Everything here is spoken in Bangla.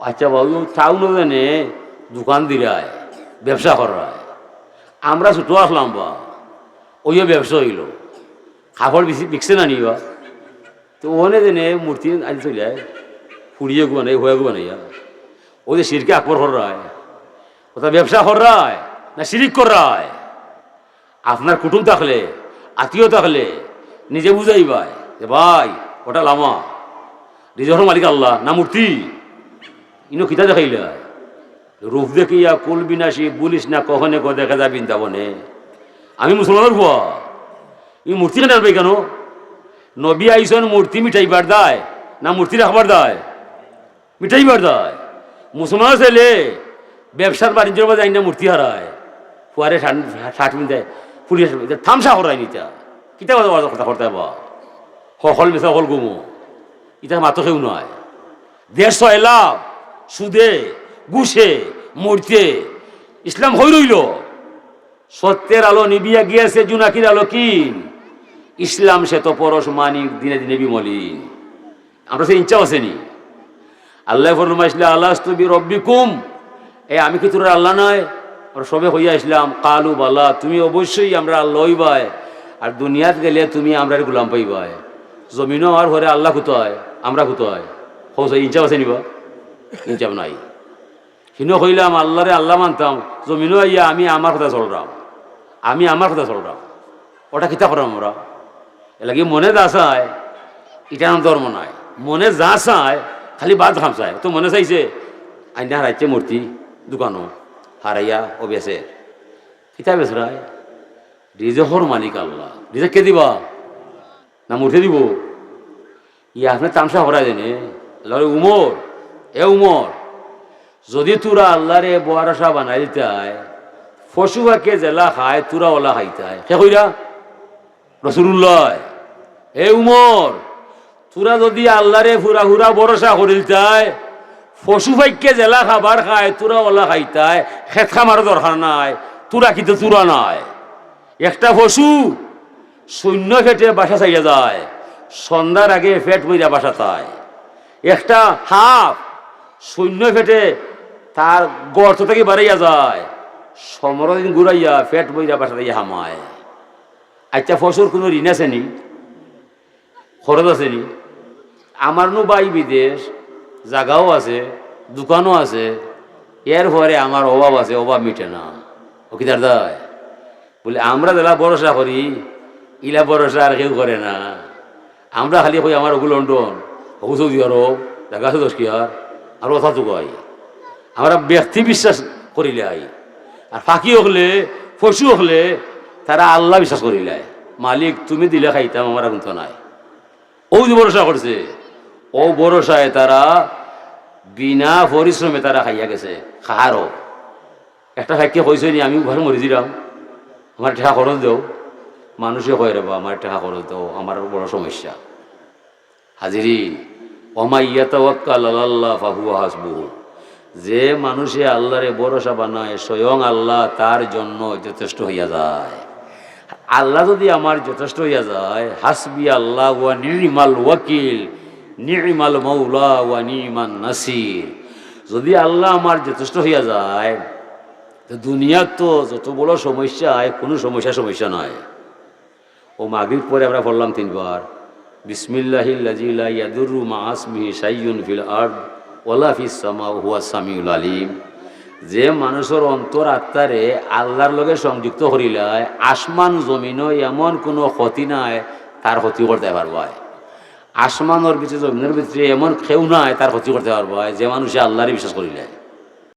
আচ্ছা বাবু টাউনও জানে দোকান দিরায় ব্যবসা করায় আমরা ছোটো আসলাম বা ওইও ব্যবসা হইল কাপড় বেশি বিকছে না নিবা তো ওখানে জেনে মূর্তি আনি চলে ফুড়িয়ে বানাই হয়ে বানাইয়া ও যে সিরকে আকবর করায় ওটা ব্যবসা করায় না শিরিক করায় আপনার কুটুম থাকলে আত্মীয় থাকলে নিজে বুঝাইবাই যে ভাই ওটা লামা রিজর মালিক আল্লাহ না মূর্তি ইনো কিতা দেখাইলে রূপ দেখিয়া কুল বিনাশী বলিস না কখনে ক দেখা যা বৃন্দাবনে আমি মুসলমানের ভুয়া ই মূর্তি কেন আনবে কেন নবী আইসন মূর্তি মিঠাইবার দেয় না মূর্তি রাখবার দেয় মিঠাইবার দেয় মুসলমানের ছেলে ব্যবসার বাণিজ্যের মধ্যে না মূর্তি হারায় ফুয়ারে ষাট মিনিট দেয় ফুলিয়ে থামসা হরায় নিতা কিতা কথা করতে বা সকল মেসা সকল গুমো ইটা মাত্র কেউ নয় দেশ এলাম সুদে ঘুষে মরতে ইসলাম হই রইল সত্যের আলো নিবিয়া গিয়েছে জুনাকির আলো কি ইসলাম সে তো পরশ মানিক দিনে দিনে বিমলিন আমরা সে ইচ্ছা আসেনি আল্লাহ ফরমাইছিল আল্লাহস্তবি রব্বিকুম আমি কি তোর আল্লাহ নয় ওরা সবে হইয়া ইসলাম কালু বাল্লা তুমি অবশ্যই আমরা আল্লাহ হইবাই আর দুনিয়াত গেলে তুমি আমরা গোলাম পাইবাই জমিনও আর ঘরে আল্লাহ কোথায় আমরা কোথায় হৌস ইনচাপ আছে নিবা ইনচাপ নাই হিনো হইলাম আল্লাহরে আল্লাহ মানতাম জমিনও আইয়া আমি আমার কথা চলরাম আমি আমার কথা চলরাম ওটা কিতা করাম আমরা এলাকি মনে যা চায় এটা নাম ধর্ম নাই মনে যা চায় খালি বাদ খাম চায় তো মনে চাইছে আইনা হারাইছে মূর্তি দোকানো হারাইয়া ও বেসে কিতা বেসরায় রিজেকর মালিক আল্লাহ রিজেক কে দিবা না মূর্তি দিব ইয়া আপনি তামসা করা জানে আল্লাহ উমর এ উমর যদি তোরা আল্লাহরে বোয়ারসা বানাই দিতে হয় পশুবাকে জেলা খায় তোরা ওলা খাইতে হয় সে কইরা রসুল্লাহ হে উমর তোরা যদি আল্লাহরে ফুরা ফুরা ভরসা করিল চায় পশু ভাইকে জেলা খাবার খায় তোরা ওলা খাইতায় খেত খামারও দরকার নাই তোরা কিন্তু তোরা নাই একটা পশু শূন্য ফেটে বাসা চাইয়া যায় সন্ধ্যার আগে ফেট বইরা বাসা চায় একটা হাফ শূন্য ফেটে তার গর্ত থেকে বাড়াইয়া যায় সমরদিন ঘুরাইয়া ফেট বইরা বাসা দিয়ে হামায় আচ্ছা পশুর কোনো ঋণ আছে নি খরচ আছে নি আমার নো বাই বিদেশ জায়গাও আছে দোকানও আছে এর পরে আমার অভাব আছে অভাব মিটে না ও কি তার দায় বলে আমরা যারা ভরসা করি ইলা ভরসা আর কেউ করে না আমরা খালি কই আমার ওগুলো লন্ডন ওগু সৌদি আরব দেখা আছে দোষ কি আর কথা তো কয় আমরা ব্যক্তি বিশ্বাস করিলে আই আর ফাঁকি হলে পশু হলে তারা আল্লাহ বিশ্বাস করিলে মালিক তুমি দিলে খাইতাম আমার কিন্তু নাই ও যে ভরসা করছে ও ভরসায় তারা বিনা পরিশ্রমে তারা খাইয়া গেছে খাহারও একটা ফাঁকি কইছে নি আমি ঘরে মরে দিলাম আমার টাকা খরচ দেও মানুষে কয় রে বা আমার টাকা খরচ দেও আমার বড় সমস্যা হাজিরিন ওমা ইয়াতাওয়াক্কাল আলাল্লাহ ফাহুয়া হাসবুহু যে মানুষে আল্লাহরে ভরসা বানায় স্বয়ং আল্লাহ তার জন্য যথেষ্ট হইয়া যায় আল্লাহ যদি আমার যথেষ্ট হইয়া যায় হাসবি আল্লাহ ওয়া নি'মাল ওয়াকিল নি'মাল মাওলা ওয়া নি'মান নাসির যদি আল্লাহ আমার যথেষ্ট হইয়া যায় তো দুনিয়ার তো যত বড় সমস্যা কোনো সমস্যা নয় ও মাগরিব পরে আমরা পড়লাম তিনবার বিসমিল্লাহিল্লাযী লা ইয়াদুররু মা ইসমিহি শাইউন ফিল আরদ ওয়ালা ফিস সামা হুয়া সামিউল আলিম যে মানুষের অন্তর আত্মারে আল্লাহর লগে সংযুক্ত করিলায় আসমান জমিনও এমন কোনো ক্ষতি নাই তার ক্ষতি করতে পারবা আসমানের ভিতরে জমিনের ভিতরে এমন কেউ নাই তার ক্ষতি করতে পারবা যে মানুষে আল্লাহরে বিশ্বাস করিলায়